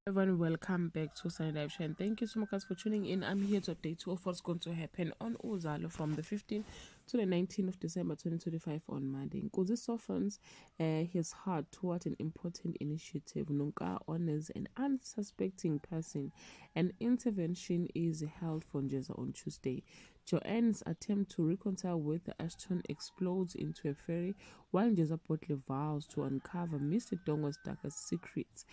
Everyone, welcome back to Sunny Live Show, and thank you so much guys for tuning in. I'm here to update you of what's going to happen on Uzalo from the 15th to the 19th of December 2025 on Monday. Nkosi softens his heart toward an important initiative. Nonka honors an unsuspecting person. An intervention is held for Njeza on Tuesday. Joanne's attempt to reconcile with Ashton explodes into a fury while Njeza Botley vows to uncover Mr. Dongo's darkest secrets.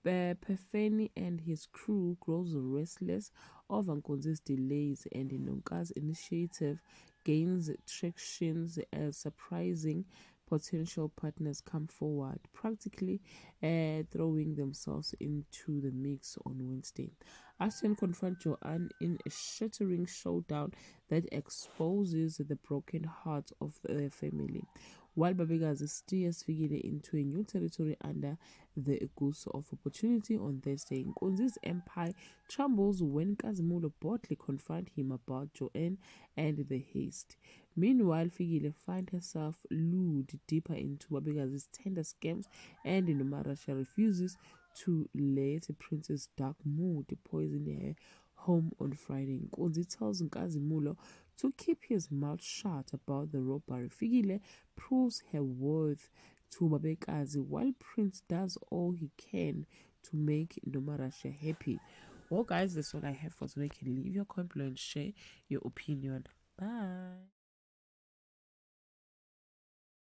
Perfeni and his crew grows restless over Nkonzi's delays, and Nonka's initiative gains traction as surprising potential partners come forward, practically throwing themselves into the mix on Wednesday. Ashton confronts Joanne in a shattering showdown that exposes the broken heart of their family, while Babekazi steers Fikile into a new territory under the goose of opportunity on Thursday. Nkonzi's empire trembles when Kazimulo boldly confront him about Joanne and the haste. Meanwhile, Fikile finds herself lured deeper into Babekazi's tender scams, and Nomarasha refuses to let Princess Dark Mood poison her home on Friday. Nkonzi tells Nkazimulo to keep his mouth shut about the robbery. Fikile proves her worth to Babekazi while Prince does all he can to make Nomarasha happy. Well guys, that's all I have for today. You can leave your comment below and share your opinion. Bye.